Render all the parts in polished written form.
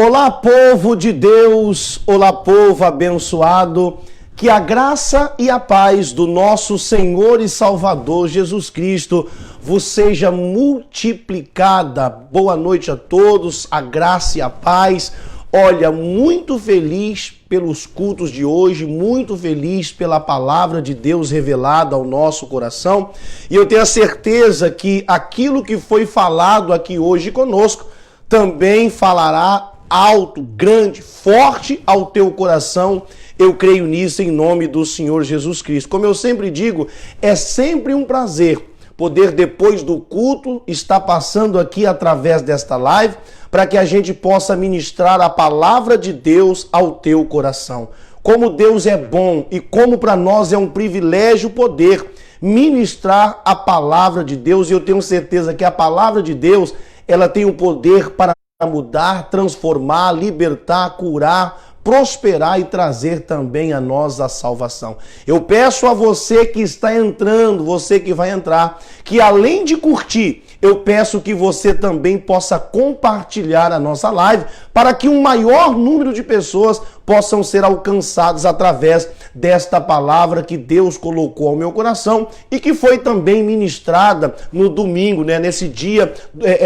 Olá, povo de Deus, olá, povo abençoado, que a graça e a paz do nosso Senhor e Salvador Jesus Cristo vos seja multiplicada. Boa noite a todos, a graça e a paz. Olha, muito feliz pelos cultos de hoje, muito feliz pela palavra de Deus revelada ao nosso coração. E eu tenho a certeza que aquilo que foi falado aqui hoje conosco também falará alto, grande, forte ao teu coração. Eu creio nisso em nome do Senhor Jesus Cristo. Como eu sempre digo, é sempre um prazer poder, depois do culto, estar passando aqui através desta live para que a gente possa ministrar a palavra de Deus ao teu coração. Como Deus é bom e como para nós é um privilégio poder ministrar a palavra de Deus. E eu tenho certeza que a palavra de Deus, ela tem o poder para mudar, transformar, libertar, curar, prosperar e trazer também a nós a salvação. Eu peço a você que está entrando, você que vai entrar, que além de curtir, eu peço que você também possa compartilhar a nossa live para que um maior número de pessoas possam ser alcançadas através desta palavra que Deus colocou ao meu coração e que foi também ministrada no domingo, nesse dia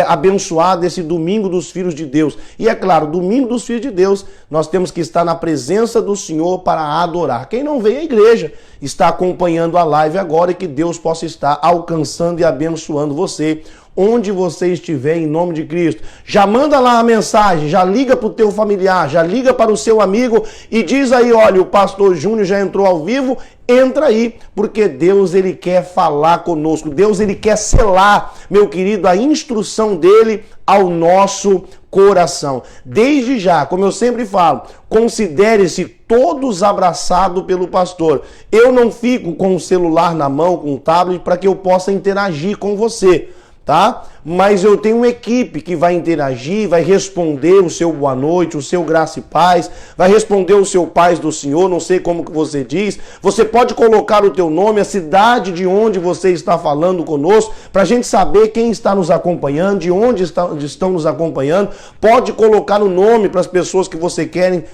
abençoado, esse domingo dos filhos de Deus. E é claro, domingo dos filhos de Deus, nós temos que estar na presença do Senhor para adorar. Quem não veio à igreja está acompanhando a live agora e que Deus possa estar alcançando e abençoando você onde você estiver, em nome de Cristo. Já manda lá a mensagem, já liga para o teu familiar, já liga para o seu amigo e diz aí, olha, o pastor Júnior já entrou ao vivo, entra aí, porque Deus, ele quer falar conosco. Deus, ele quer selar, meu querido, a instrução dele ao nosso coração. Desde já, como eu sempre falo, considere-se todos abraçados pelo pastor. Eu não fico com o celular na mão, com o tablet, para que eu possa interagir com você, tá? Mas eu tenho uma equipe que vai interagir, vai responder o seu boa noite, o seu graça e paz, vai responder o seu paz do Senhor, não sei como que você diz. Você pode colocar o teu nome, a cidade de onde você está falando conosco, para a gente saber quem está nos acompanhando, de onde estão nos acompanhando. Pode colocar o nome para as pessoas que você querem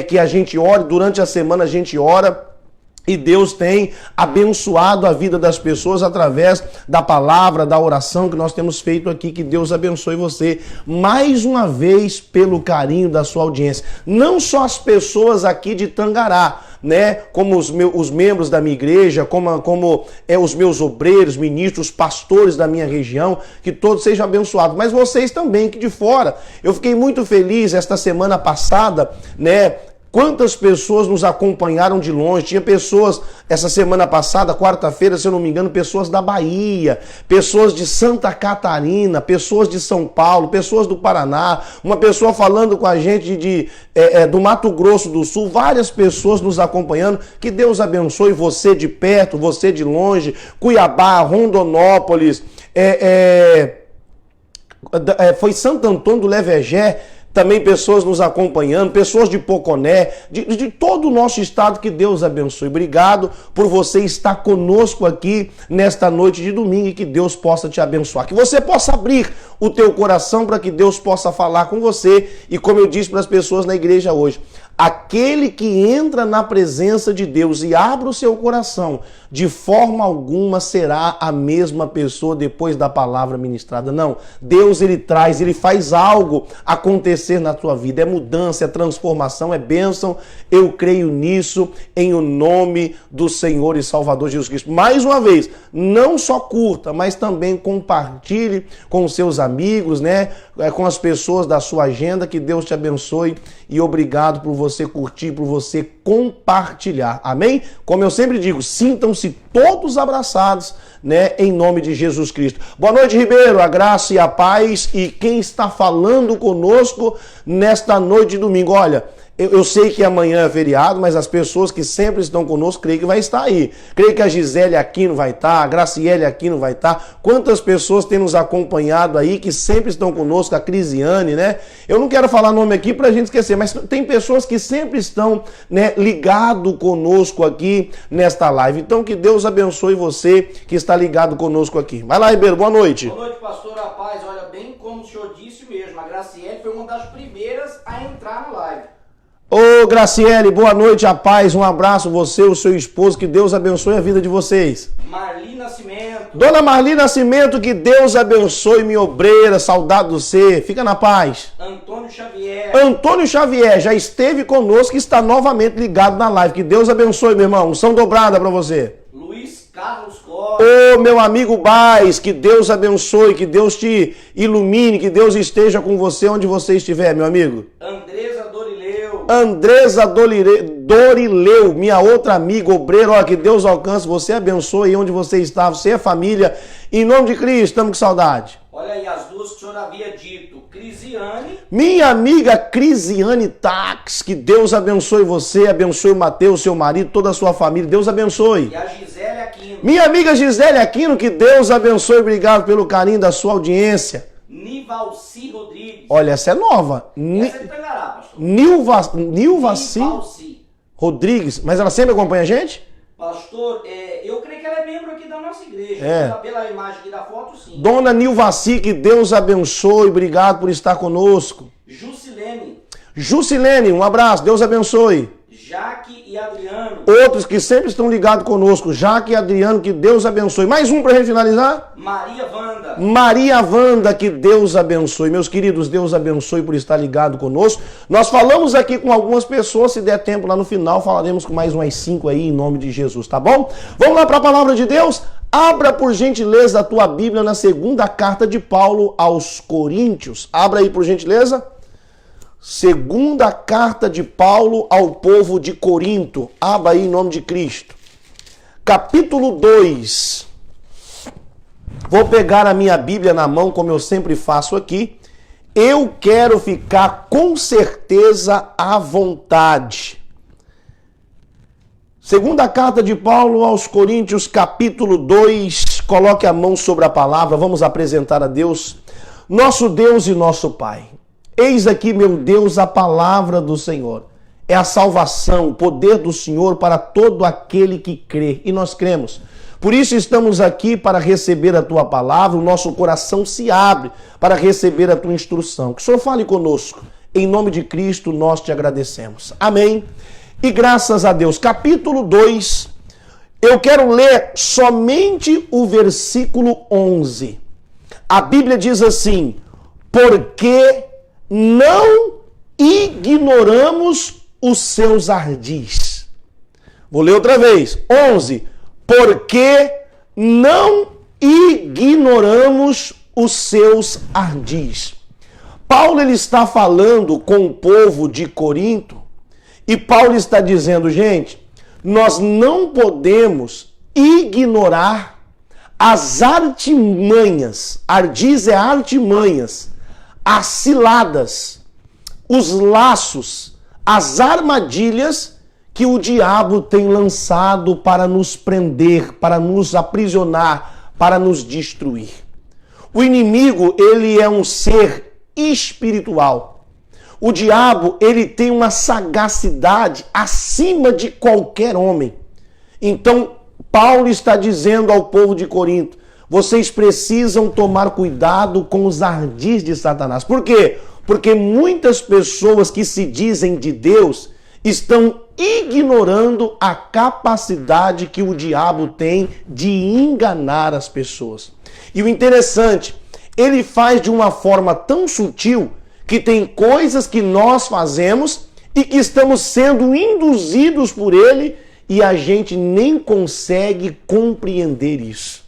que a gente ore, durante a semana a gente ora. E Deus tem abençoado a vida das pessoas através da palavra, da oração que nós temos feito aqui. Que Deus abençoe você mais uma vez pelo carinho da sua audiência. Não só as pessoas aqui de Tangará, como os membros da minha igreja, como os meus obreiros, ministros, pastores da minha região, que todos sejam abençoados, mas vocês também que de fora. Eu fiquei muito feliz esta semana passada, quantas pessoas nos acompanharam de longe. Tinha pessoas, essa semana passada, quarta-feira, se eu não me engano, pessoas da Bahia, pessoas de Santa Catarina, pessoas de São Paulo, pessoas do Paraná, uma pessoa falando com a gente do Mato Grosso do Sul, várias pessoas nos acompanhando. Que Deus abençoe você de perto, você de longe, Cuiabá, Rondonópolis, foi Santo Antônio do Levegé, também pessoas nos acompanhando, pessoas de Poconé, de todo o nosso estado. Que Deus abençoe. Obrigado por você estar conosco aqui nesta noite de domingo e que Deus possa te abençoar. Que você possa abrir o teu coração para que Deus possa falar com você. E como eu disse para as pessoas na igreja hoje, aquele que entra na presença de Deus e abre o seu coração, de forma alguma será a mesma pessoa depois da palavra ministrada. Não, Deus, ele traz, ele faz algo acontecer na tua vida. É mudança, é transformação, é bênção. Eu creio nisso em o nome do Senhor e Salvador Jesus Cristo. Mais uma vez, não só curta, mas também compartilhe com os seus amigos, com as pessoas da sua agenda. Que Deus te abençoe e obrigado por você curtir, por você compartilhar. Amém? Como eu sempre digo, sintam-se todos abraçados, em nome de Jesus Cristo. Boa noite, Ribeiro, a graça e a paz. E quem está falando conosco nesta noite de domingo, olha, eu sei que amanhã é feriado, mas as pessoas que sempre estão conosco, creio que vai estar aí. Creio que a Gisele Aquino vai estar, a Graciele Aquino vai estar. Quantas pessoas têm nos acompanhado aí, que sempre estão conosco, a Crisiane, Eu não quero falar nome aqui para a gente esquecer, mas tem pessoas que sempre estão, ligado conosco aqui nesta live. Então que Deus abençoe você que está ligado conosco aqui. Vai lá, Ribeiro, boa noite. Boa noite, pastor, a paz. Olha, bem como o senhor disse mesmo, a Graciele foi uma das primeiras a entrar na live. Ô Graciele, boa noite, a paz, um abraço, você, o seu esposo, que Deus abençoe a vida de vocês. Marli Nascimento. Dona Marli Nascimento, que Deus abençoe, minha obreira, saudade do você, fica na paz. Antônio Xavier. Antônio Xavier já esteve conosco e está novamente ligado na live, que Deus abençoe, meu irmão, unção dobrada para você. Luiz Carlos Costa. Ô meu amigo Baez, que Deus abençoe, que Deus te ilumine, que Deus esteja com você onde você estiver, meu amigo. Andresa Dorileu. Andresa Dorileu, minha outra amiga, obreira, ó, que Deus alcance você, abençoe aí onde você está, você é família, em nome de Cristo, estamos com saudade. Olha aí as duas que o senhor havia dito, Crisiane. Minha amiga Crisiane Tax, que Deus abençoe você, abençoe o Mateus, seu marido, toda a sua família, Deus abençoe. E a Gisele Aquino. Minha amiga Gisele Aquino, que Deus abençoe, obrigado pelo carinho da sua audiência. Nivalci Rodrigues. Olha, essa é nova. Essa é de Tangará, pastor. Nilvaci Rodrigues, mas ela sempre acompanha a gente? Pastor, eu creio que ela é membro aqui da nossa igreja. É. Pela imagem aqui da foto, sim. Dona Nilvaci, que Deus abençoe, obrigado por estar conosco. Jusilene. Jusilene, um abraço, Deus abençoe. Jaque e Adriano. Outros que sempre estão ligados conosco, Jaque e Adriano, que Deus abençoe. Mais um para a gente finalizar? Maria Wanda. Maria Wanda, que Deus abençoe. Meus queridos, Deus abençoe por estar ligado conosco. Nós falamos aqui com algumas pessoas, se der tempo lá no final, falaremos com mais umas 5 aí, em nome de Jesus, tá bom? Vamos lá para a palavra de Deus? Abra, por gentileza, a tua Bíblia na segunda carta de Paulo aos Coríntios. Abra aí, por gentileza. Segunda carta de Paulo ao povo de Corinto. Abra aí em nome de Cristo. Capítulo 2. Vou pegar a minha Bíblia na mão, como eu sempre faço aqui. Eu quero ficar com certeza à vontade. Segunda carta de Paulo aos Coríntios, capítulo 2. Coloque a mão sobre a palavra. Vamos apresentar a Deus, nosso Deus e nosso Pai. Eis aqui, meu Deus, a palavra do Senhor. É a salvação, o poder do Senhor para todo aquele que crê. E nós cremos. Por isso estamos aqui para receber a tua palavra. O nosso coração se abre para receber a tua instrução. Que o Senhor fale conosco. Em nome de Cristo nós te agradecemos. Amém. E graças a Deus. Capítulo 2. Eu quero ler somente o versículo 11. A Bíblia diz assim: porque não ignoramos os seus ardis. Vou ler outra vez. 11. Porque não ignoramos os seus ardis. Paulo ele está falando com o povo de Corinto e Paulo está dizendo, gente, nós não podemos ignorar as artimanhas. Ardis é artimanhas, as ciladas, os laços, as armadilhas que o diabo tem lançado para nos prender, para nos aprisionar, para nos destruir. O inimigo, ele é um ser espiritual. O diabo, ele tem uma sagacidade acima de qualquer homem. Então, Paulo está dizendo ao povo de Corinto, vocês precisam tomar cuidado com os ardis de Satanás. Por quê? Porque muitas pessoas que se dizem de Deus estão ignorando a capacidade que o diabo tem de enganar as pessoas. E o interessante, ele faz de uma forma tão sutil que tem coisas que nós fazemos e que estamos sendo induzidos por ele e a gente nem consegue compreender isso.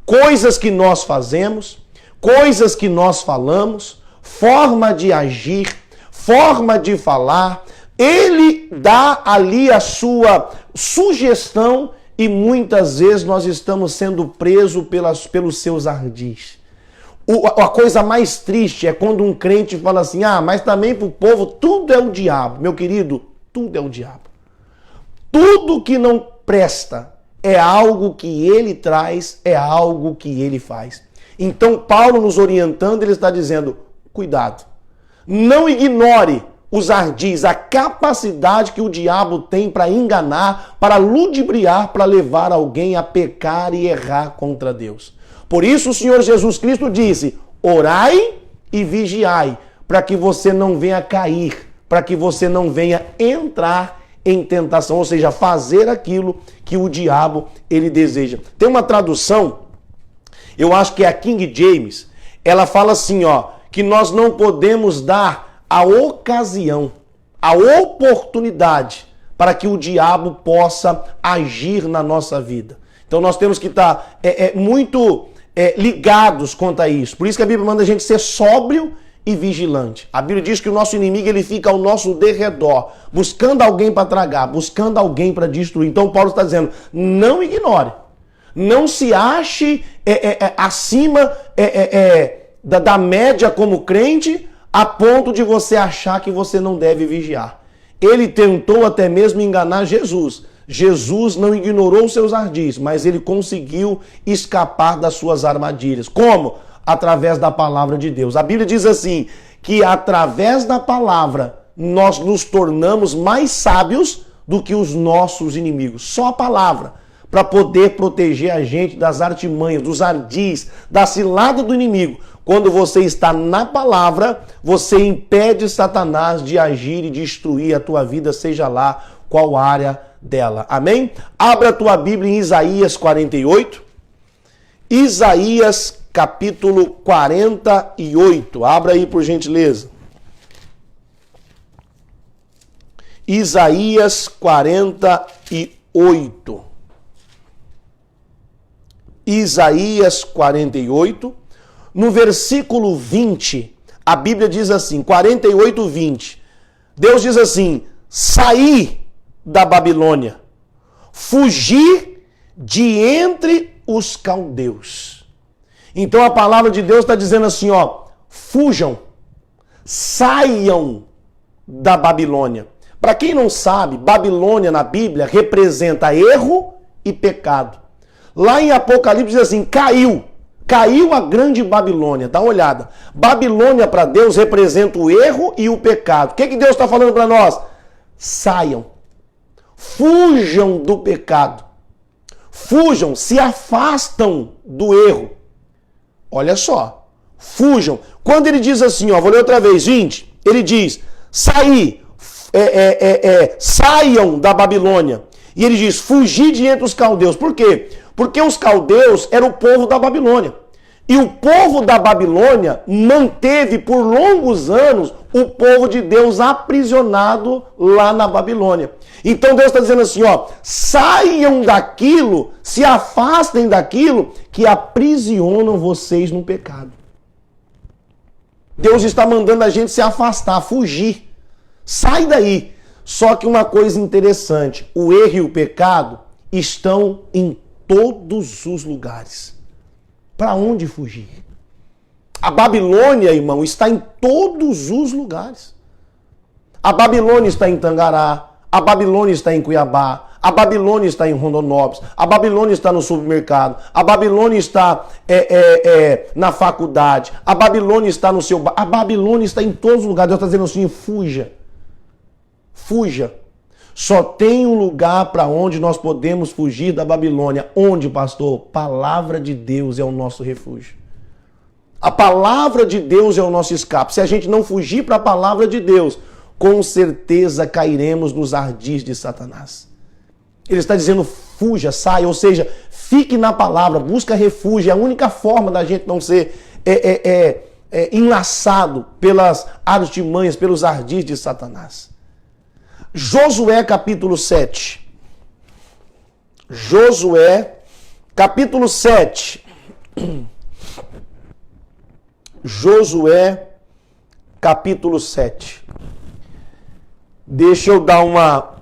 Coisas que nós fazemos, coisas que nós falamos, forma de agir, forma de falar, ele dá ali a sua sugestão e muitas vezes nós estamos sendo presos pelos seus ardis. A coisa mais triste é quando um crente fala assim, mas também para o povo tudo é o diabo. Meu querido, tudo é o diabo. Tudo que não presta é algo que ele traz, é algo que ele faz. Então Paulo nos orientando, ele está dizendo, cuidado, não ignore os ardis, a capacidade que o diabo tem para enganar, para ludibriar, para levar alguém a pecar e errar contra Deus. Por isso o Senhor Jesus Cristo disse, orai e vigiai, para que você não venha cair, para que você não venha entrar em tentação, ou seja, fazer aquilo que o diabo ele deseja. Tem uma tradução, eu acho que é a King James, ela fala assim, ó, que nós não podemos dar a ocasião, a oportunidade para que o diabo possa agir na nossa vida. Então nós temos que estar muito ligados quanto a isso. Por isso que a Bíblia manda a gente ser sóbrio e vigilante. A Bíblia diz que o nosso inimigo ele fica ao nosso derredor, buscando alguém para tragar, buscando alguém para destruir. Então Paulo está dizendo, não ignore, não se ache acima da média como crente, a ponto de você achar que você não deve vigiar. Ele tentou até mesmo enganar Jesus. Jesus não ignorou seus ardis, mas ele conseguiu escapar das suas armadilhas. Como? Através da palavra de Deus. A Bíblia diz assim, que através da palavra nós nos tornamos mais sábios do que os nossos inimigos. Só a palavra, para poder proteger a gente das artimanhas, dos ardis, da cilada do inimigo. Quando você está na palavra, você impede Satanás de agir e destruir a tua vida, seja lá qual área dela. Amém? Abra a tua Bíblia em Isaías 48. Isaías capítulo 48. Abra aí, por gentileza. Isaías 48. Isaías 48. No versículo 20, a Bíblia diz assim, 48, 20. Deus diz assim, saí da Babilônia, fugi de entre os caldeus. Então a palavra de Deus está dizendo assim, ó, fujam, saiam da Babilônia. Para quem não sabe, Babilônia na Bíblia representa erro e pecado. Lá em Apocalipse diz assim, caiu a grande Babilônia. Dá uma olhada. Babilônia para Deus representa o erro e o pecado. O que Deus está falando para nós? Saiam, fujam do pecado, fujam, se afastam do erro. Olha só, fujam. Quando ele diz assim, ó, vou ler outra vez, 20, ele diz, saiam da Babilônia. E ele diz, fugir de entre os caldeus. Por quê? Porque os caldeus eram o povo da Babilônia. E o povo da Babilônia manteve por longos anos o povo de Deus aprisionado lá na Babilônia. Então Deus está dizendo assim, ó, saiam daquilo, se afastem daquilo que aprisionam vocês no pecado. Deus está mandando a gente se afastar, fugir. Sai daí. Só que uma coisa interessante, o erro e o pecado estão em todos os lugares. Para onde fugir? A Babilônia, irmão, está em todos os lugares. A Babilônia está em Tangará, a Babilônia está em Cuiabá, a Babilônia está em Rondonópolis, a Babilônia está no supermercado, a Babilônia está na faculdade, a Babilônia está no seu bar, a Babilônia está em todos os lugares. Deus está dizendo assim, fuja. Fuja. Só tem um lugar para onde nós podemos fugir da Babilônia. Onde, pastor? Palavra de Deus é o nosso refúgio. A palavra de Deus é o nosso escape. Se a gente não fugir para a palavra de Deus, com certeza cairemos nos ardis de Satanás. Ele está dizendo, fuja, saia, ou seja, fique na palavra, busca refúgio. É a única forma da gente não ser enlaçado pelas artimanhas, pelos ardis de Satanás. Josué capítulo 7. Josué capítulo 7. Josué capítulo 7. Deixa eu dar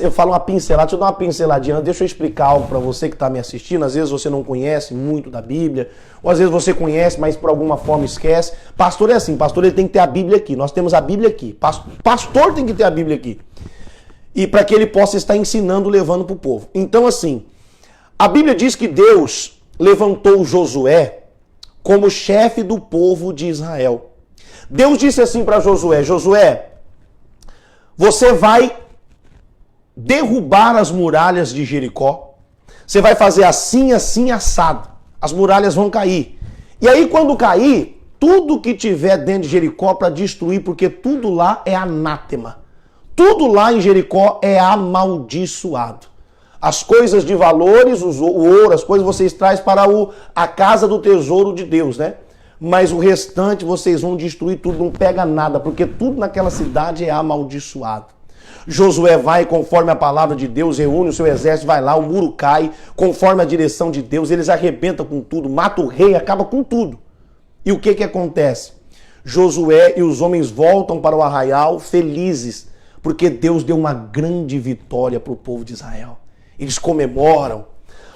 eu falo uma pincelada, deixa eu dar uma pinceladinha, deixa eu explicar algo para você que está me assistindo. Às vezes você não conhece muito da Bíblia, ou às vezes você conhece, mas por alguma forma esquece. Pastor é assim, pastor ele tem que ter a Bíblia aqui, nós temos a Bíblia aqui. Pastor tem que ter a Bíblia aqui. E para que ele possa estar ensinando, levando para o povo. Então assim, a Bíblia diz que Deus levantou Josué como chefe do povo de Israel. Deus disse assim para Josué, Josué, você vai derrubar as muralhas de Jericó. Você vai fazer assim, assim, assado. As muralhas vão cair. E aí quando cair, tudo que tiver dentro de Jericó para destruir, porque tudo lá é anátema. Tudo lá em Jericó é amaldiçoado. As coisas de valores, o ouro, as coisas vocês trazem para a casa do tesouro de Deus, né? Mas o restante vocês vão destruir tudo, não pega nada, porque tudo naquela cidade é amaldiçoado. Josué vai, conforme a palavra de Deus, reúne o seu exército, vai lá, o muro cai, conforme a direção de Deus, eles arrebentam com tudo, mata o rei, acaba com tudo. E o que acontece? Josué e os homens voltam para o arraial felizes, porque Deus deu uma grande vitória para o povo de Israel. Eles comemoram.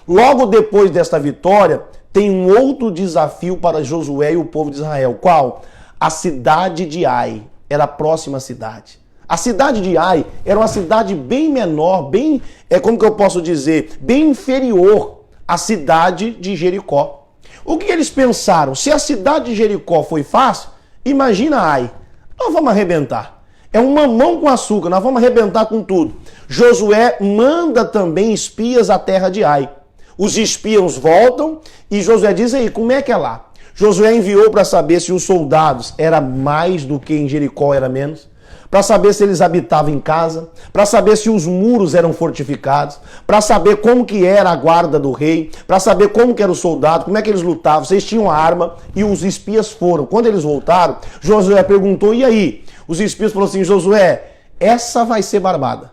Logo depois desta vitória, tem um outro desafio para Josué e o povo de Israel. Qual? A cidade de Ai era a próxima cidade. A cidade de Ai era uma cidade bem menor, bem, como que eu posso dizer, bem inferior à cidade de Jericó. O que eles pensaram? Se a cidade de Jericó foi fácil, imagina Ai. Nós vamos arrebentar. É um mamão com açúcar, nós vamos arrebentar com tudo. Josué manda também espias à terra de Ai. Os espias voltam e Josué diz aí, como é que é lá? Josué enviou para saber se os soldados era mais do que em Jericó era menos, para saber se eles habitavam em casa, para saber se os muros eram fortificados, para saber como que era a guarda do rei, para saber como que era o soldado, como é que eles lutavam, se eles tinham arma, e os espias foram. Quando eles voltaram, Josué perguntou, e aí? Os espias falaram assim, Josué, essa vai ser barbada,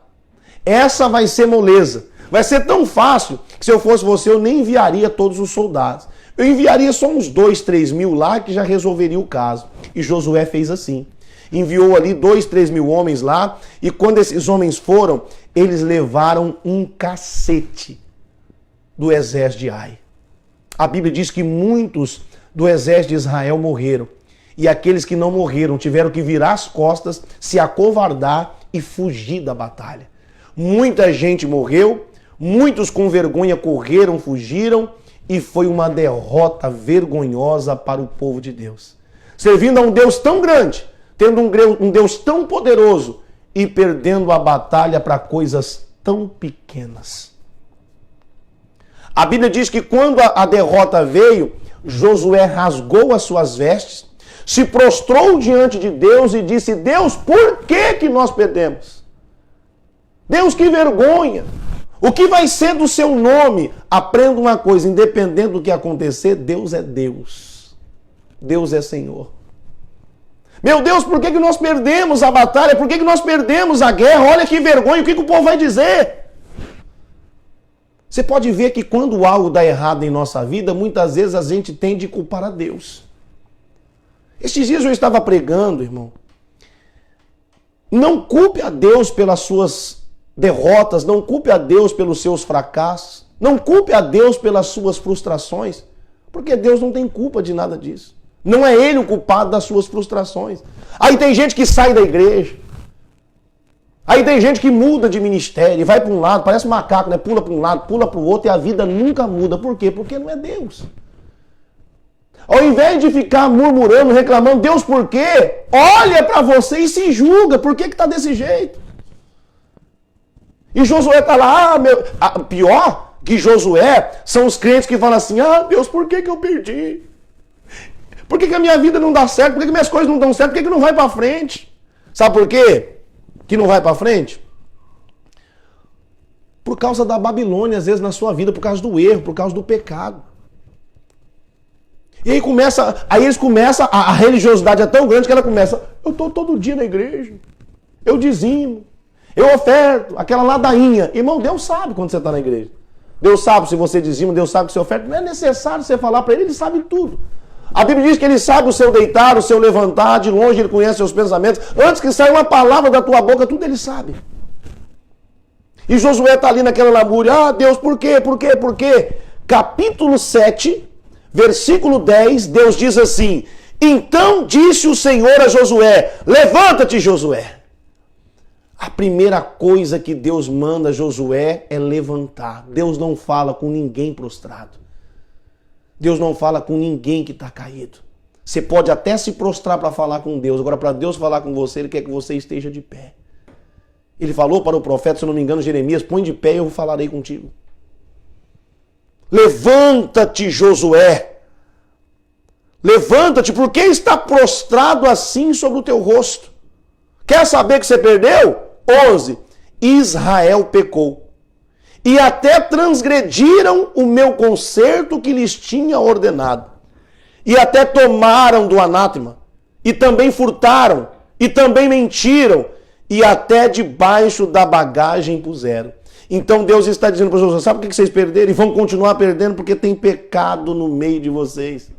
essa vai ser moleza, vai ser tão fácil que se eu fosse você eu nem enviaria todos os soldados. Eu enviaria só uns 2, 3 mil lá que já resolveria o caso. E Josué fez assim. Enviou ali 2, 3 mil homens lá, e quando esses homens foram, eles levaram um cacete do exército de Ai. A Bíblia diz que muitos do exército de Israel morreram, e aqueles que não morreram tiveram que virar as costas, se acovardar e fugir da batalha. Muita gente morreu, muitos com vergonha correram, fugiram, e foi uma derrota vergonhosa para o povo de Deus. Servindo a um Deus tão grande, tendo um Deus tão poderoso e perdendo a batalha para coisas tão pequenas. A Bíblia diz que quando a derrota veio, Josué rasgou as suas vestes, se prostrou diante de Deus e disse, Deus, por que nós perdemos? Deus, que vergonha! O que vai ser do seu nome? Aprenda uma coisa, independente do que acontecer, Deus é Deus. Deus é Senhor. Meu Deus, por que nós perdemos a batalha? Por que nós perdemos a guerra? Olha que vergonha, o que o povo vai dizer? Você pode ver que quando algo dá errado em nossa vida, muitas vezes a gente tende a culpar a Deus. Estes dias eu estava pregando, irmão. Não culpe a Deus pelas suas derrotas, não culpe a Deus pelos seus fracassos, não culpe a Deus pelas suas frustrações, porque Deus não tem culpa de nada disso. Não é ele o culpado das suas frustrações. Aí tem gente que sai da igreja. Aí tem gente que muda de ministério, vai para um lado, parece um macaco, né? Pula para um lado, pula para o outro e a vida nunca muda. Por quê? Porque não é Deus. Ao invés de ficar murmurando, reclamando, Deus por quê? Olha para você e se julga. Por que está desse jeito? E Josué está lá, pior que Josué são os crentes que falam assim, Deus, por que eu perdi? Por que a minha vida não dá certo? Por que minhas coisas não dão certo? Por que não vai para frente? Sabe por quê que não vai para frente? Por causa da Babilônia, às vezes, na sua vida, por causa do erro, por causa do pecado. E aí eles começam, a religiosidade é tão grande que ela começa, eu estou todo dia na igreja, eu dizimo, eu oferto, aquela ladainha. Irmão, Deus sabe quando você está na igreja. Deus sabe se você dizima, Deus sabe que você oferta. Não é necessário você falar para ele sabe tudo. A Bíblia diz que ele sabe o seu deitar, o seu levantar, de longe ele conhece seus pensamentos. Antes que saia uma palavra da tua boca, tudo ele sabe. E Josué está ali naquela lamúria, Deus, por quê? Por quê? Por quê? Capítulo 7, versículo 10, Deus diz assim, então disse o Senhor a Josué, levanta-te, Josué. A primeira coisa que Deus manda a Josué é levantar. Deus não fala com ninguém prostrado. Deus não fala com ninguém que está caído. Você pode até se prostrar para falar com Deus. Agora, para Deus falar com você, Ele quer que você esteja de pé. Ele falou para o profeta, se eu não me engano, Jeremias, põe de pé e eu falarei contigo. Levanta-te, Josué. Levanta-te, porque está prostrado assim sobre o teu rosto. Quer saber que você perdeu? 11. Israel pecou. E até transgrediram o meu concerto que lhes tinha ordenado. E até tomaram do anátema. E também furtaram. E também mentiram. E até debaixo da bagagem puseram. Então Deus está dizendo para vocês, sabe por que vocês perderam? E vão continuar perdendo porque tem pecado no meio de vocês.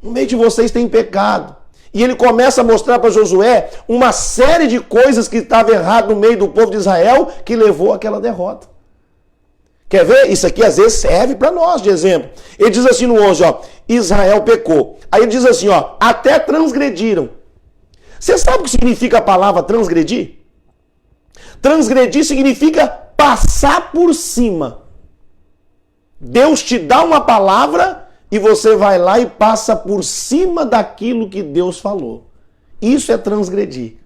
No meio de vocês tem pecado. E ele começa a mostrar para Josué uma série de coisas que estavam erradas no meio do povo de Israel que levou àquela derrota. Quer ver? Isso aqui às vezes serve para nós de exemplo. Ele diz assim no 11, ó, Israel pecou. Aí ele diz assim, ó, até transgrediram. Você sabe o que significa a palavra transgredir? Transgredir significa passar por cima. Deus te dá uma palavra e você vai lá e passa por cima daquilo que Deus falou. Isso é transgredir.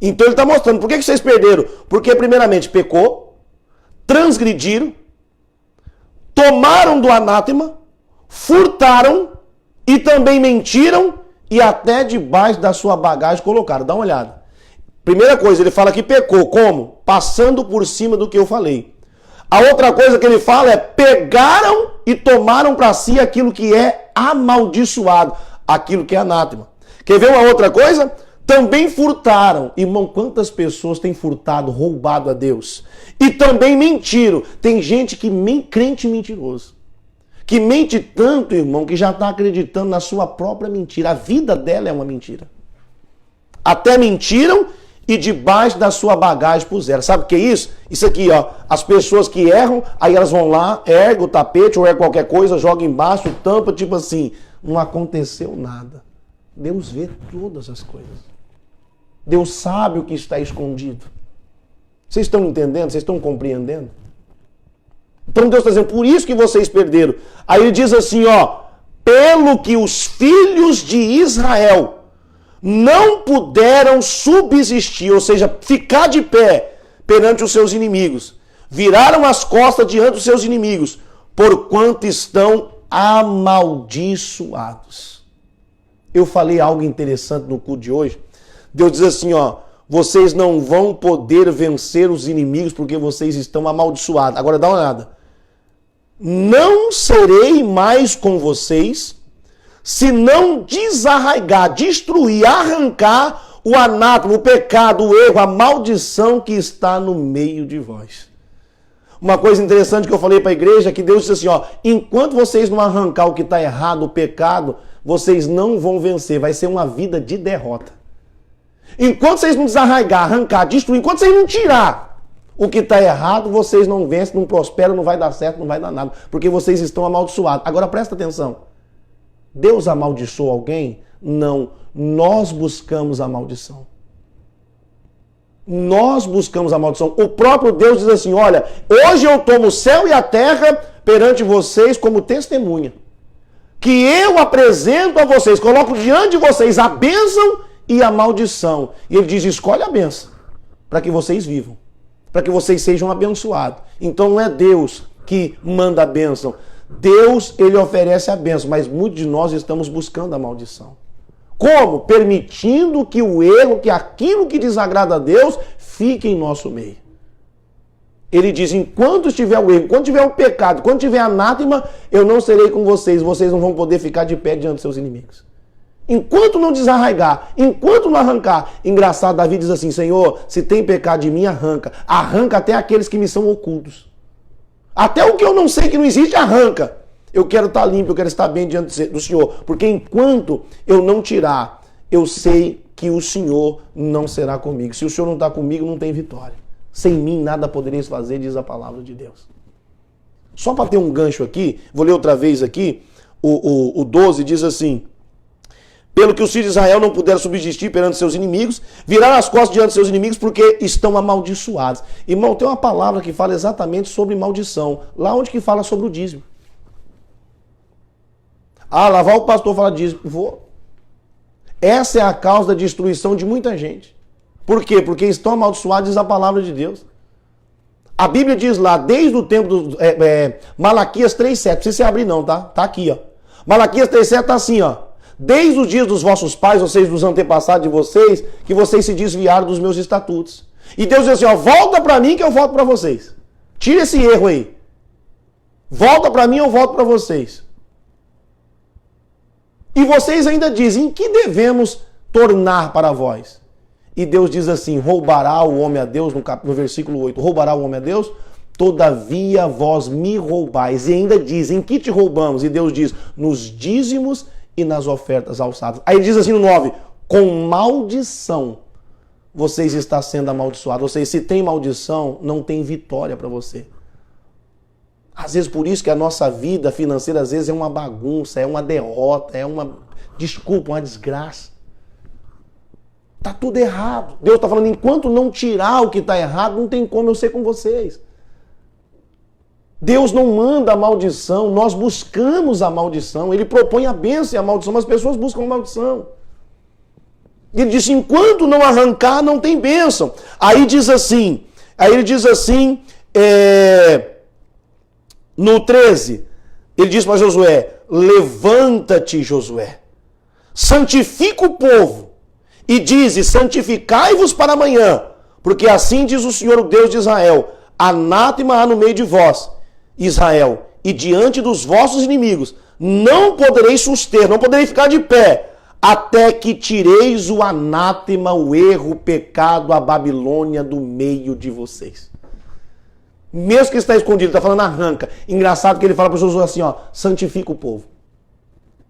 Então ele está mostrando, por que vocês perderam? Porque primeiramente pecou, transgrediram, tomaram do anátema, furtaram e também mentiram e até debaixo da sua bagagem colocaram. Dá uma olhada. Primeira coisa, ele fala que pecou. Como? Passando por cima do que eu falei. A outra coisa que ele fala é pegaram e tomaram para si aquilo que é amaldiçoado, aquilo que é anátema. Quer ver uma outra coisa? Também furtaram. Irmão, quantas pessoas têm furtado, roubado a Deus? E também mentiram. Tem gente que crente mentiroso. Que mente tanto, irmão, que já está acreditando na sua própria mentira. A vida dela é uma mentira. Até mentiram e debaixo da sua bagagem puseram. Sabe o que é isso? Isso aqui, ó. As pessoas que erram, aí elas vão lá, ergam o tapete ou ergam qualquer coisa, jogam embaixo, tampa, tipo assim, não aconteceu nada. Deus vê todas as coisas. Deus sabe o que está escondido. Vocês estão entendendo? Vocês estão compreendendo? Então Deus está dizendo, por isso que vocês perderam. Aí ele diz assim, ó, pelo que os filhos de Israel não puderam subsistir, ou seja, ficar de pé perante os seus inimigos. Viraram as costas diante dos seus inimigos, porquanto estão amaldiçoados. Eu falei algo interessante no culto de hoje. Deus diz assim, ó, vocês não vão poder vencer os inimigos porque vocês estão amaldiçoados. Agora dá uma olhada. Não serei mais com vocês, se não desarraigar, destruir, arrancar o anátema, o pecado, o erro, a maldição que está no meio de vós. Uma coisa interessante que eu falei para a igreja é que Deus disse assim, ó, enquanto vocês não arrancar o que está errado, o pecado, vocês não vão vencer, vai ser uma vida de derrota. Enquanto vocês não desarraigar, arrancar, destruir, enquanto vocês não tirar o que está errado, vocês não vencem, não prosperam, não vai dar certo, não vai dar nada, porque vocês estão amaldiçoados. Agora presta atenção. Deus amaldiçoou alguém? Não. Nós buscamos a maldição. Nós buscamos a maldição. O próprio Deus diz assim, olha, hoje eu tomo o céu e a terra perante vocês como testemunha. Que eu apresento a vocês, coloco diante de vocês a bênção e a maldição. E ele diz, escolhe a bênção, para que vocês vivam. Para que vocês sejam abençoados. Então não é Deus que manda a bênção. Deus, ele oferece a bênção, mas muitos de nós estamos buscando a maldição. Como? Permitindo que o erro, que aquilo que desagrada a Deus, fique em nosso meio. Ele diz, enquanto estiver o erro, enquanto tiver o pecado, enquanto tiver anátema, eu não serei com vocês, vocês não vão poder ficar de pé diante dos seus inimigos. Enquanto não desarraigar, enquanto não arrancar. Engraçado, Davi diz assim, Senhor, se tem pecado de mim, arranca. Arranca até aqueles que me são ocultos. Até o que eu não sei que não existe, arranca. Eu quero estar limpo, eu quero estar bem diante do Senhor. Porque enquanto eu não tirar, eu sei que o Senhor não será comigo. Se o Senhor não está comigo, não tem vitória. Sem mim nada podereis fazer, diz a palavra de Deus. Só para ter um gancho aqui, vou ler outra vez aqui, o 12 diz assim, pelo que os filhos de Israel não puderam subsistir perante seus inimigos, viraram as costas diante de seus inimigos porque estão amaldiçoados. Irmão, tem uma palavra que fala exatamente sobre maldição. Lá onde que fala sobre o dízimo. Ah, lá vai o pastor falar dízimo. Vou. Essa é a causa da destruição de muita gente. Por quê? Porque estão amaldiçoados, diz a palavra de Deus. A Bíblia diz lá, desde o tempo do Malaquias 3,7, não precisa se abrir não, tá? Tá aqui, ó. Malaquias 3,7 está assim, ó. Desde os dias dos vossos pais, ou seja, dos antepassados de vocês, que vocês se desviaram dos meus estatutos. E Deus diz assim, ó, volta para mim que eu volto para vocês. Tira esse erro aí. Volta para mim, eu volto para vocês. E vocês ainda dizem, em que devemos tornar para vós? E Deus diz assim, roubará o homem a Deus, no versículo 8, roubará o homem a Deus? Todavia vós me roubais. E ainda diz, em que te roubamos? E Deus diz, nos dízimos e nas ofertas alçadas. Aí ele diz assim no 9, com maldição vocês estão sendo amaldiçoados. Ou seja, se tem maldição, não tem vitória para você. Às vezes por isso que a nossa vida financeira às vezes é uma bagunça, é uma derrota, é uma desgraça. Tá tudo errado. Deus está falando, enquanto não tirar o que está errado, não tem como eu ser com vocês. Deus não manda a maldição, nós buscamos a maldição. Ele propõe a bênção e a maldição, mas as pessoas buscam a maldição. Ele diz, enquanto não arrancar, não tem bênção. Aí ele diz assim, no 13, ele diz para Josué, levanta-te, Josué, santifica o povo, e dize, santificai-vos para amanhã, porque assim diz o Senhor, o Deus de Israel, anátema há no meio de vós, Israel, e diante dos vossos inimigos, não podereis suster, não podereis ficar de pé, até que tireis o anátema, o erro, o pecado, a Babilônia do meio de vocês. Mesmo que está escondido, está falando arranca. Engraçado que ele fala para Josué assim, ó, santifica o povo.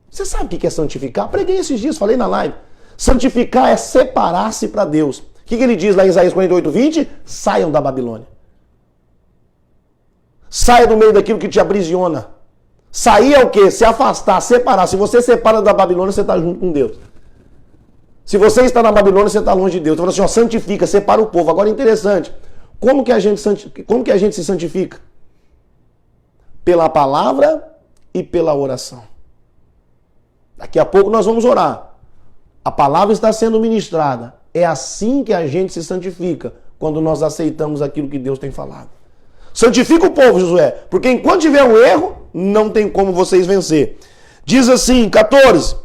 Você sabe o que é santificar? Preguei esses dias, falei na live. Santificar é separar-se para Deus. O que ele diz lá em Isaías 48:20? Saiam da Babilônia. Saia do meio daquilo que te aprisiona. Sair é o quê? Se afastar, separar. Se você separa da Babilônia, você está junto com Deus. Se você está na Babilônia, você está longe de Deus. Então, assim, ó, santifica, separa o povo. Agora, interessante. Como que a gente se santifica? Pela palavra e pela oração. Daqui a pouco nós vamos orar. A palavra está sendo ministrada. É assim que a gente se santifica, quando nós aceitamos aquilo que Deus tem falado. Santifica o povo, Josué, porque enquanto tiver um erro, não tem como vocês vencer. Diz assim, 14,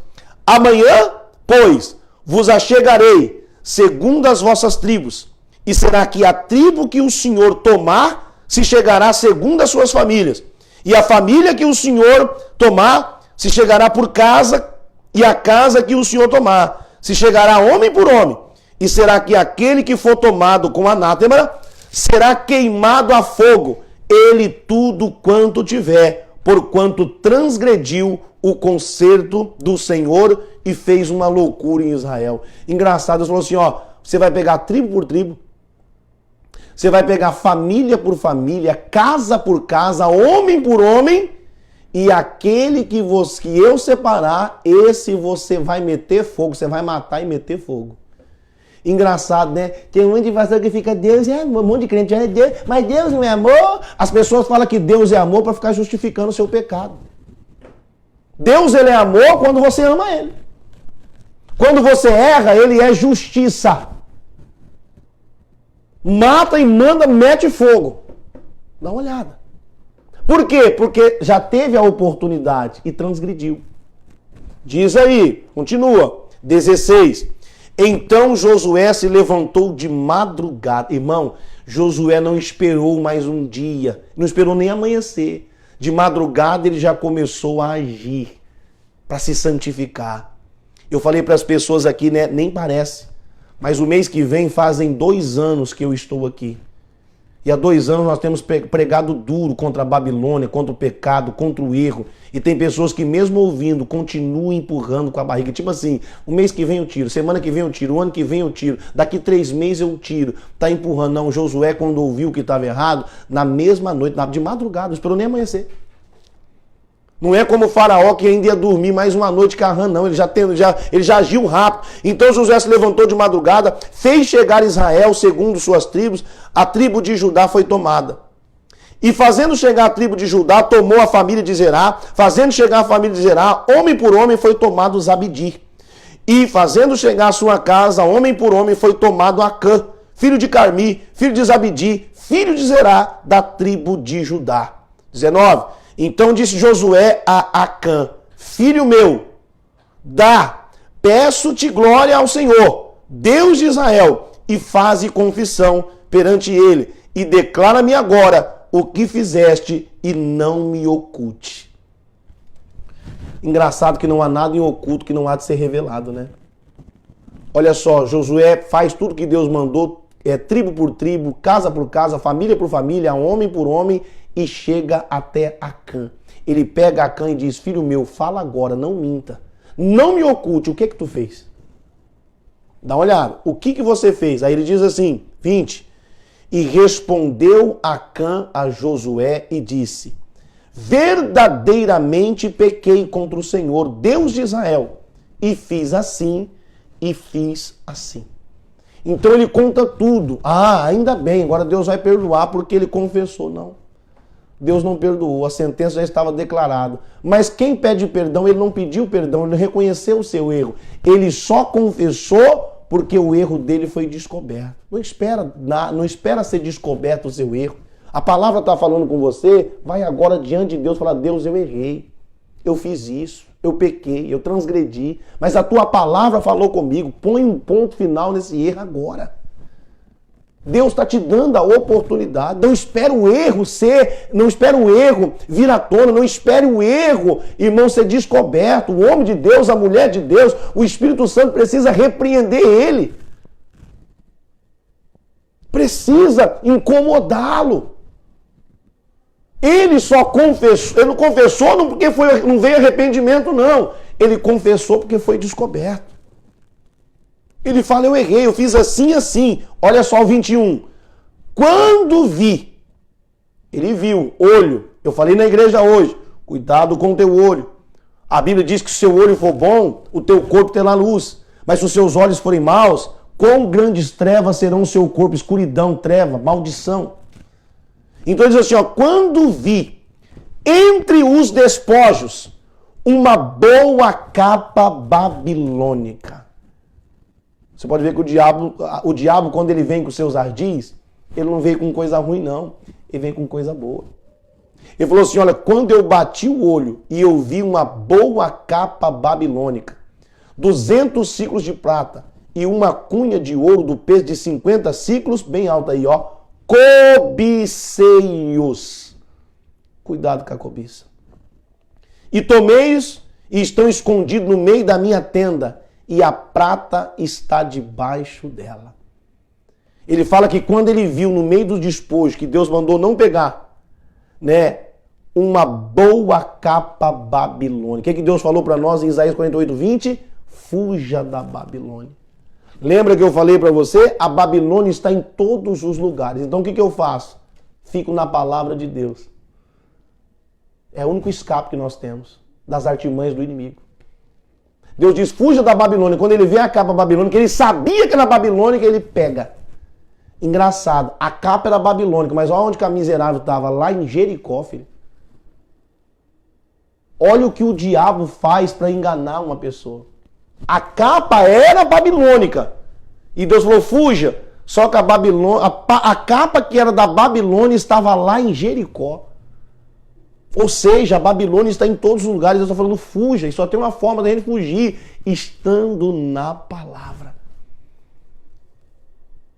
amanhã, pois, vos achegarei, segundo as vossas tribos, e será que a tribo que o Senhor tomar, se chegará segundo as suas famílias, e a família que o Senhor tomar, se chegará por casa, e a casa que o Senhor tomar, se chegará homem por homem, e será que aquele que for tomado com anátema, será queimado a fogo, ele tudo quanto tiver, porquanto transgrediu o concerto do Senhor e fez uma loucura em Israel. Engraçado, Deus falou assim, ó, você vai pegar tribo por tribo, você vai pegar família por família, casa por casa, homem por homem, e aquele que eu separar, esse você vai meter fogo, você vai matar e meter fogo. Engraçado, né? Tem um monte de pastor que fica, Deus é amor, um monte de crente é Deus, mas Deus não é amor. As pessoas falam que Deus é amor para ficar justificando o seu pecado. Deus, ele é amor quando você ama ele. Quando você erra, ele é justiça. Mata e manda, mete fogo. Dá uma olhada. Por quê? Porque já teve a oportunidade e transgrediu. Diz aí, continua, 16. Então Josué se levantou de madrugada. Irmão, Josué não esperou mais um dia, não esperou nem amanhecer. De madrugada ele já começou a agir para se santificar. Eu falei para as pessoas aqui, né, nem parece, mas o mês que vem fazem 2 anos que eu estou aqui. E há 2 anos nós temos pregado duro contra a Babilônia, contra o pecado, contra o erro. E tem pessoas que mesmo ouvindo, continuam empurrando com a barriga. Tipo assim, o mês que vem eu tiro, semana que vem eu tiro, o ano que vem eu tiro, daqui 3 meses eu tiro. Tá empurrando. Não, Josué quando ouviu que estava errado, na mesma noite, de madrugada, não esperou nem amanhecer. Não é como o faraó que ainda ia dormir mais uma noite carrando, não. Ele já agiu rápido. Então Josué se levantou de madrugada, fez chegar Israel segundo suas tribos. A tribo de Judá foi tomada. E fazendo chegar a tribo de Judá, tomou a família de Zerá. Fazendo chegar a família de Zerá, homem por homem foi tomado Zabdi. E fazendo chegar a sua casa, homem por homem foi tomado Acã, filho de Carmi, filho de Zabdi, filho de Zerá, da tribo de Judá. 19. Então disse Josué a Acã, filho meu, peço-te glória ao Senhor, Deus de Israel, e faze confissão perante ele, e declara-me agora o que fizeste, e não me oculte. Engraçado que não há nada em oculto que não há de ser revelado, né? Olha só, Josué faz tudo que Deus mandou, tribo por tribo, casa por casa, família por família, homem por homem, e chega até Acã. Ele pega Acã e diz, filho meu, fala agora, não minta. Não me oculte, o que tu fez? Dá uma olhada, o que você fez? Aí ele diz assim, 20, e respondeu Acã a Josué e disse, verdadeiramente pequei contra o Senhor, Deus de Israel, e fiz assim, e fiz assim. Então ele conta tudo. Ah, ainda bem, agora Deus vai perdoar porque ele confessou. Não. Deus não perdoou, a sentença já estava declarada. Mas quem pede perdão, ele não pediu perdão, ele não reconheceu o seu erro. Ele só confessou porque o erro dele foi descoberto. Não espera ser descoberto o seu erro. A palavra está falando com você, vai agora diante de Deus e fala, Deus, eu errei, eu fiz isso, eu pequei, eu transgredi, mas a tua palavra falou comigo, põe um ponto final nesse erro agora. Deus está te dando a oportunidade. Não espere o erro vir à tona, não espere o erro, irmão, ser descoberto. O homem de Deus, a mulher de Deus, o Espírito Santo precisa repreender ele. Precisa incomodá-lo. Ele só confessou, ele não confessou não porque não veio arrependimento, não. Ele confessou porque foi descoberto. Ele fala, eu errei, eu fiz assim, assim. Olha só o 21. Quando vi, ele viu, olho. Eu falei na igreja hoje, cuidado com o teu olho. A Bíblia diz que se o seu olho for bom, o teu corpo terá luz. Mas se os seus olhos forem maus, quão grandes trevas serão o seu corpo? Escuridão, treva, maldição. Então ele diz assim, ó, quando vi entre os despojos uma boa capa babilônica. Você pode ver que o diabo, quando ele vem com seus ardis, ele não vem com coisa ruim, não. Ele vem com coisa boa. Ele falou assim, olha, quando eu bati o olho e eu vi uma boa capa babilônica, 200 ciclos de prata e uma cunha de ouro do peso de 50 ciclos, bem alta aí, ó, cobicei-os. Cuidado com a cobiça. E tomei-os e estão escondidos no meio da minha tenda, e a prata está debaixo dela. Ele fala que quando ele viu no meio dos despojos que Deus mandou não pegar, né, uma boa capa babilônica. O que Deus falou para nós em Isaías 48:20? Fuja da Babilônia. Lembra que eu falei para você? A Babilônia está em todos os lugares. Então o que eu faço? Fico na palavra de Deus. É o único escape que nós temos das artimanhas do inimigo. Deus diz, fuja da Babilônia. Quando ele vê a capa babilônica, ele sabia que era babilônica, ele pega. Engraçado, a capa era babilônica, mas olha onde que a miserável estava, lá em Jericó, filho. Olha o que o diabo faz para enganar uma pessoa. A capa era babilônica. E Deus falou, fuja. Só que a capa que era da Babilônia estava lá em Jericó. Ou seja, a Babilônia está em todos os lugares. Deus está falando, fuja. E só tem uma forma da gente fugir, estando na palavra.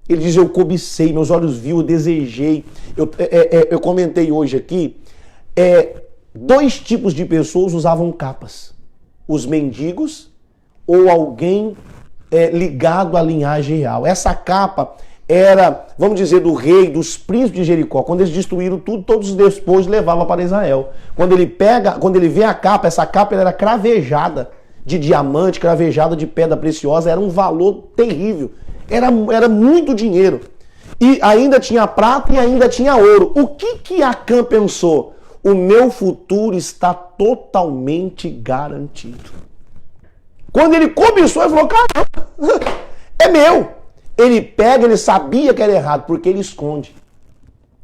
Ele diz, eu cobicei, meus olhos viu, eu desejei. Eu comentei hoje aqui, 2 tipos de pessoas usavam capas. Os mendigos ou alguém ligado à linhagem real. Essa capa era, vamos dizer, do rei, dos príncipes de Jericó. Quando eles destruíram tudo, todos os despojos levavam para Israel. Quando ele vê a capa, essa capa era cravejada de diamante, cravejada de pedra preciosa, era um valor terrível. Era muito dinheiro. E ainda tinha prata e ainda tinha ouro. O que Acã pensou? O meu futuro está totalmente garantido. Quando ele começou, ele falou, caramba, é meu. Ele pega, ele sabia que era errado, porque ele esconde.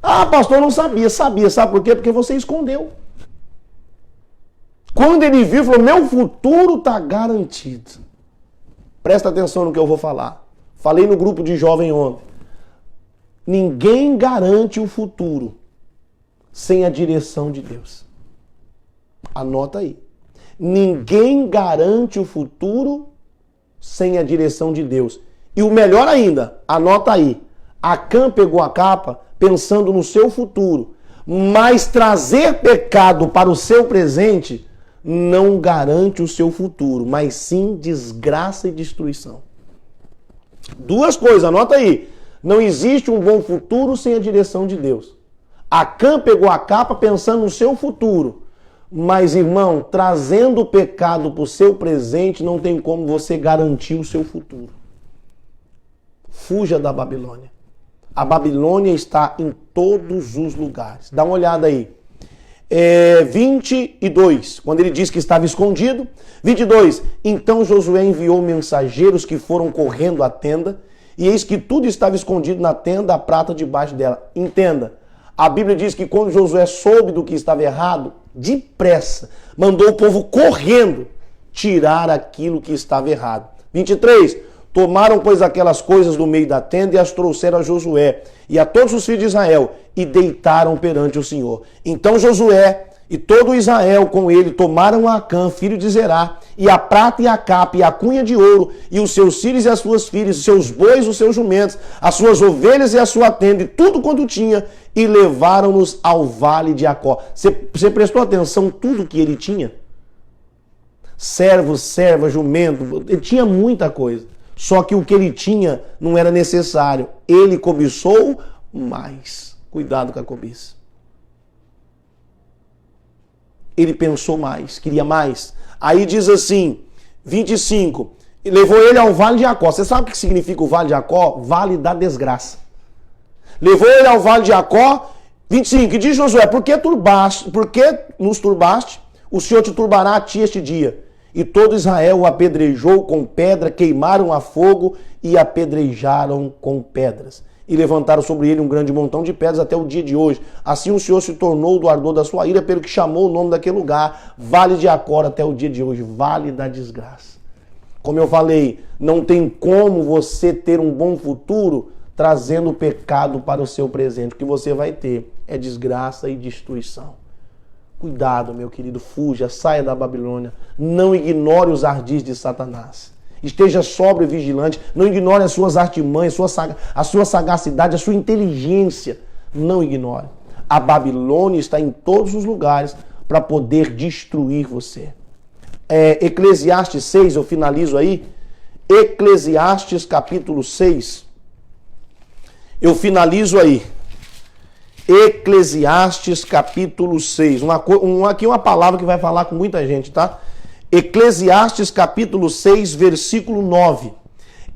Ah, pastor, eu não sabia. Sabia, sabe por quê? Porque você escondeu. Quando ele viu, falou, meu futuro está garantido. Presta atenção no que eu vou falar. Falei no grupo de jovem ontem. Ninguém garante o futuro sem a direção de Deus. Anota aí. Ninguém garante o futuro sem a direção de Deus. E o melhor ainda, anota aí, Acã pegou a capa pensando no seu futuro, mas trazer pecado para o seu presente não garante o seu futuro, mas sim desgraça e destruição. Duas coisas, anota aí. Não existe um bom futuro sem a direção de Deus. Acã pegou a capa pensando no seu futuro, mas, irmão, trazendo o pecado para o seu presente, não tem como você garantir o seu futuro. Fuja da Babilônia. A Babilônia está em todos os lugares. Dá uma olhada aí. 22, quando ele diz que estava escondido. 22, então Josué enviou mensageiros que foram correndo à tenda, e eis que tudo estava escondido na tenda, a prata debaixo dela. Entenda, a Bíblia diz que quando Josué soube do que estava errado, depressa, mandou o povo correndo tirar aquilo que estava errado. 23, tomaram, pois, aquelas coisas do meio da tenda e as trouxeram a Josué e a todos os filhos de Israel e deitaram perante o Senhor. Então Josué e todo Israel com ele tomaram a Acã, filho de Zerá, e a prata e a capa e a cunha de ouro, e os seus filhos e as suas filhas, os seus bois, os seus jumentos, as suas ovelhas e a sua tenda, e tudo quanto tinha, e levaram-nos ao vale de Acó. Você prestou atenção tudo que ele tinha? Servos, servas, jumento, ele tinha muita coisa. Só que o que ele tinha não era necessário. Ele cobiçou mais. Cuidado com a cobiça. Ele pensou mais, queria mais. Aí diz assim, 25, levou ele ao Vale de Jacó. Você sabe o que significa o Vale de Jacó? Vale da desgraça. Levou ele ao Vale de Jacó, 25, e diz Josué, por que nos turbaste? O Senhor te turbará a ti este dia. E todo Israel o apedrejou com pedra, queimaram a fogo e apedrejaram com pedras. E levantaram sobre ele um grande montão de pedras até o dia de hoje. Assim o Senhor se tornou do ardor da sua ira, pelo que chamou o nome daquele lugar, Vale de Acor, até o dia de hoje, Vale da Desgraça. Como eu falei, não tem como você ter um bom futuro trazendo pecado para o seu presente. O que você vai ter é desgraça e destruição. Cuidado, meu querido, fuja, saia da Babilônia. Não ignore os ardis de Satanás. Esteja sóbrio e vigilante. Não ignore as suas artimanhas, a sua sagacidade, a sua inteligência. Não ignore. A Babilônia está em todos os lugares para poder destruir você. Eclesiastes 6, eu finalizo aí. Eclesiastes capítulo 6. Eu finalizo aí. Eclesiastes capítulo 6. Aqui uma palavra que vai falar com muita gente, tá? Eclesiastes capítulo 6, versículo 9.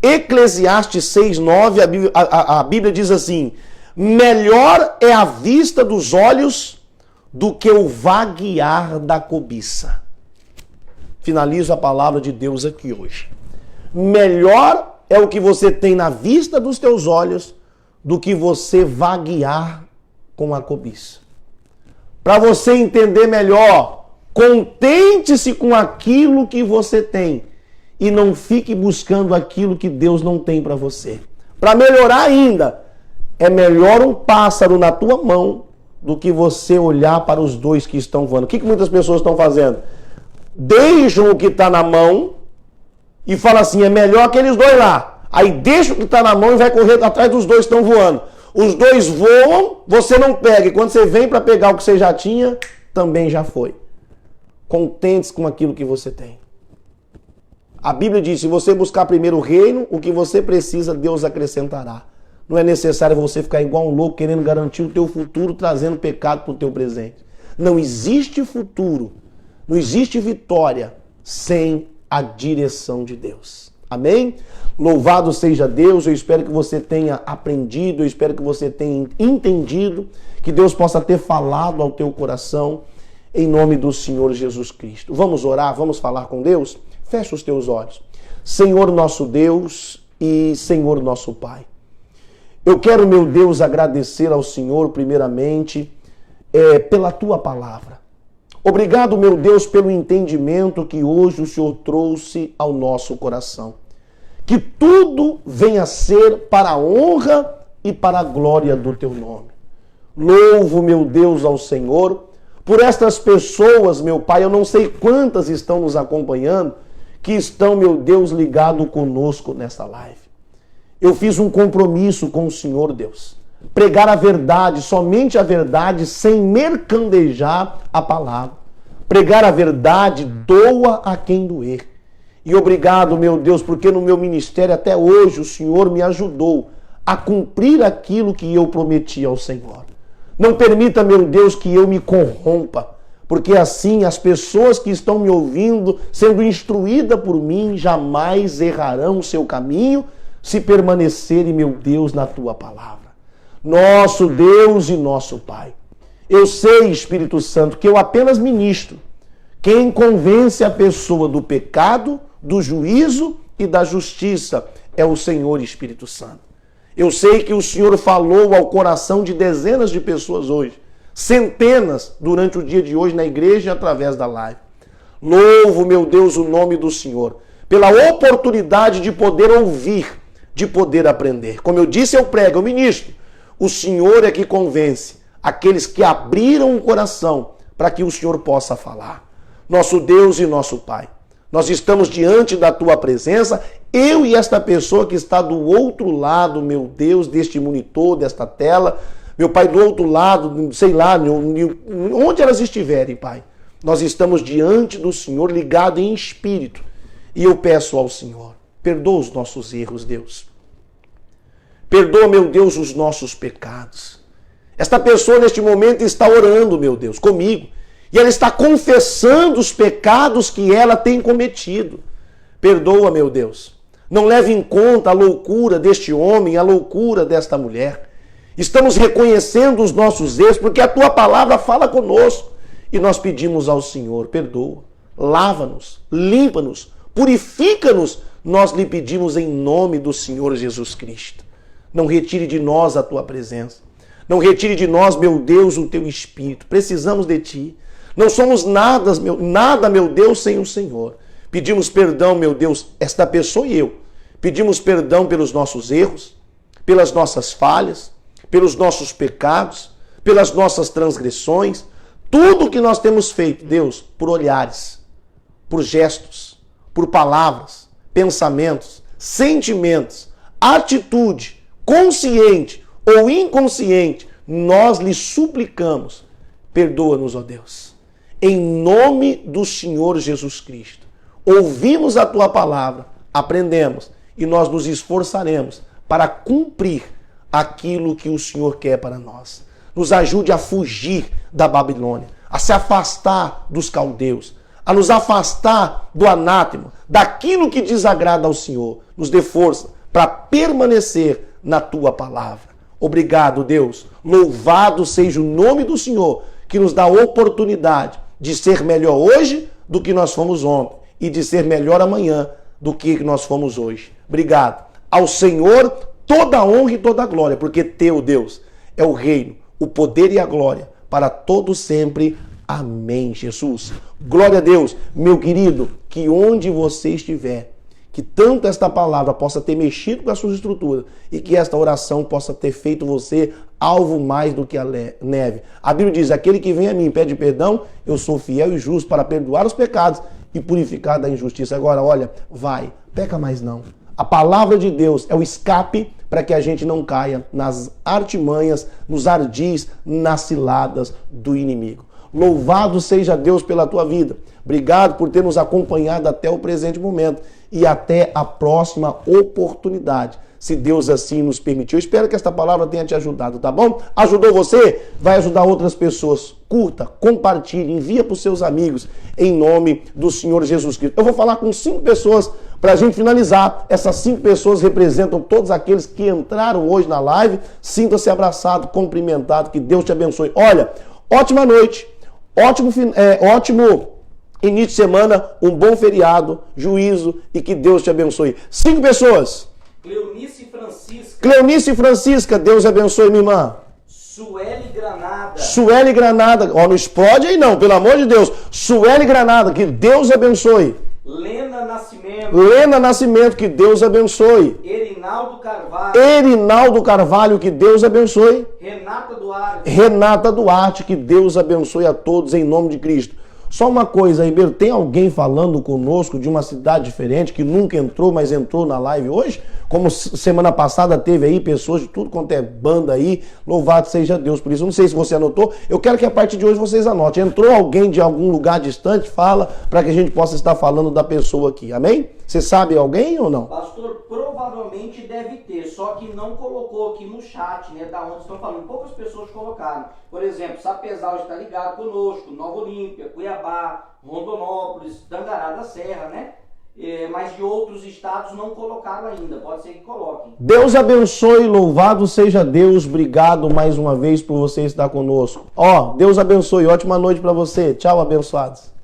Eclesiastes 6, 9, a Bíblia diz assim: melhor é a vista dos olhos do que o vaguear da cobiça. Finalizo a palavra de Deus aqui hoje. Melhor é o que você tem na vista dos teus olhos do que você vaguear com a cobiça. Para você entender melhor, contente-se com aquilo que você tem e não fique buscando aquilo que Deus não tem para você. Para melhorar ainda, é melhor um pássaro na tua mão do que você olhar para os dois que estão voando. O que muitas pessoas estão fazendo? Deixam o que está na mão e falam assim, é melhor aqueles dois lá. Aí deixa o que está na mão e vai correr atrás dos dois que estão voando. Os dois voam, você não pega. E quando você vem para pegar o que você já tinha, também já foi. Contente-se com aquilo que você tem. A Bíblia diz, se você buscar primeiro o reino, o que você precisa, Deus acrescentará. Não é necessário você ficar igual um louco, querendo garantir o teu futuro, trazendo pecado para o teu presente. Não existe futuro, não existe vitória sem a direção de Deus. Amém? Louvado seja Deus, eu espero que você tenha aprendido, eu espero que você tenha entendido, que Deus possa ter falado ao teu coração, em nome do Senhor Jesus Cristo. Vamos orar, vamos falar com Deus? Fecha os teus olhos. Senhor nosso Deus e Senhor nosso Pai, eu quero, meu Deus, agradecer ao Senhor primeiramente pela tua palavra. Obrigado, meu Deus, pelo entendimento que hoje o Senhor trouxe ao nosso coração. Que tudo venha a ser para a honra e para a glória do teu nome. Louvo, meu Deus, ao Senhor, por estas pessoas, meu Pai, eu não sei quantas estão nos acompanhando, que estão, meu Deus, ligado conosco nessa live. Eu fiz um compromisso com o Senhor, Deus. Pregar a verdade, somente a verdade, sem mercandejar a palavra. Pregar a verdade, doa a quem doer. E obrigado, meu Deus, porque no meu ministério até hoje o Senhor me ajudou a cumprir aquilo que eu prometi ao Senhor. Não permita, meu Deus, que eu me corrompa, porque assim as pessoas que estão me ouvindo, sendo instruídas por mim, jamais errarão o seu caminho se permanecerem, meu Deus, na tua palavra. Nosso Deus e nosso Pai, eu sei, Espírito Santo, que eu apenas ministro. Quem convence a pessoa do pecado, do juízo e da justiça é o Senhor Espírito Santo. Eu sei que o Senhor falou ao coração de dezenas de pessoas hoje, centenas durante o dia de hoje na igreja e através da live. Louvo, meu Deus, o nome do Senhor, pela oportunidade de poder ouvir, de poder aprender. Como eu disse, eu prego, eu ministro. O Senhor é que convence aqueles que abriram o coração para que o Senhor possa falar. Nosso Deus e nosso Pai, nós estamos diante da tua presença, eu e esta pessoa que está do outro lado, meu Deus, deste monitor, desta tela, meu Pai, do outro lado, sei lá, onde elas estiverem, Pai. Nós estamos diante do Senhor, ligado em espírito. E eu peço ao Senhor, perdoa os nossos erros, Deus. Perdoa, meu Deus, os nossos pecados. Esta pessoa neste momento está orando, meu Deus, comigo. E ela está confessando os pecados que ela tem cometido. Perdoa, meu Deus. Não leve em conta a loucura deste homem, a loucura desta mulher. Estamos reconhecendo os nossos erros, porque a tua palavra fala conosco. E nós pedimos ao Senhor, perdoa, lava-nos, limpa-nos, purifica-nos. Nós lhe pedimos em nome do Senhor Jesus Cristo. Não retire de nós a tua presença. Não retire de nós, meu Deus, o teu Espírito. Precisamos de ti. Não somos nada, meu Deus, sem o Senhor. Pedimos perdão, meu Deus, esta pessoa e eu. Pedimos perdão pelos nossos erros, pelas nossas falhas, pelos nossos pecados, pelas nossas transgressões. Tudo que nós temos feito, Deus, por olhares, por gestos, por palavras, pensamentos, sentimentos, atitude, consciente ou inconsciente, nós lhe suplicamos. Perdoa-nos, ó Deus. Em nome do Senhor Jesus Cristo. Ouvimos a tua palavra, aprendemos e nós nos esforçaremos para cumprir aquilo que o Senhor quer para nós. Nos ajude a fugir da Babilônia, a se afastar dos caldeus, a nos afastar do anátema, daquilo que desagrada ao Senhor. Nos dê força para permanecer na tua palavra. Obrigado, Deus. Louvado seja o nome do Senhor, que nos dá a oportunidade de ser melhor hoje do que nós fomos ontem e de ser melhor amanhã do que nós fomos hoje. Obrigado. Ao Senhor toda a honra e toda a glória, porque teu, Deus, é o reino, o poder e a glória para todos sempre. Amém, Jesus. Glória a Deus. Meu querido, que onde você estiver, que tanto esta palavra possa ter mexido com a sua estrutura e que esta oração possa ter feito você alvo mais do que a neve. A Bíblia diz, aquele que vem a mim e pede perdão, eu sou fiel e justo para perdoar os pecados e purificar da injustiça. Agora, olha, vai, peca mais não. A palavra de Deus é o escape para que a gente não caia nas artimanhas, nos ardis, nas ciladas do inimigo. Louvado seja Deus pela tua vida. Obrigado por ter nos acompanhado até o presente momento e até a próxima oportunidade, se Deus assim nos permitir. Eu espero que esta palavra tenha te ajudado, tá bom? Ajudou você? Vai ajudar outras pessoas. Curta, compartilhe, envia para os seus amigos, em nome do Senhor Jesus Cristo. Eu vou falar com 5 pessoas para a gente finalizar. Essas 5 pessoas representam todos aqueles que entraram hoje na live. Sinta-se abraçado, cumprimentado, que Deus te abençoe. Olha, ótima noite, ótimo início de semana, um bom feriado, juízo e que Deus te abençoe. 5 pessoas. Cleonice Francisca. Cleonice Francisca, Deus abençoe, minha irmã. Sueli Granada. Sueli Granada, ó, não explode aí não, pelo amor de Deus. Sueli Granada, que Deus abençoe. Lena Nascimento. Lena Nascimento, que Deus abençoe. Erinaldo Carvalho. Erinaldo Carvalho, que Deus abençoe. Renata Duarte. Renata Duarte, que Deus abençoe a todos em nome de Cristo. Só uma coisa, Ribeiro, tem alguém falando conosco de uma cidade diferente, que nunca entrou, mas entrou na live hoje? Como semana passada teve aí pessoas de tudo quanto é banda aí, louvado seja Deus por isso. Eu não sei se você anotou, eu quero que a partir de hoje vocês anotem. Entrou alguém de algum lugar distante? Fala, para que a gente possa estar falando da pessoa aqui, amém? Você sabe alguém ou não? Pastor, provavelmente deve ter, só que não colocou aqui no chat, né, da onde estão falando. Poucas pessoas colocaram. Por exemplo, Sapezal está ligado conosco, Nova Olímpia, Cuiabá, Rondonópolis, Tangará da Serra, né? Mas de outros estados não colocaram ainda, pode ser que coloquem. Deus abençoe, louvado seja Deus, obrigado mais uma vez por você estar conosco. Deus abençoe, ótima noite para você, tchau abençoados.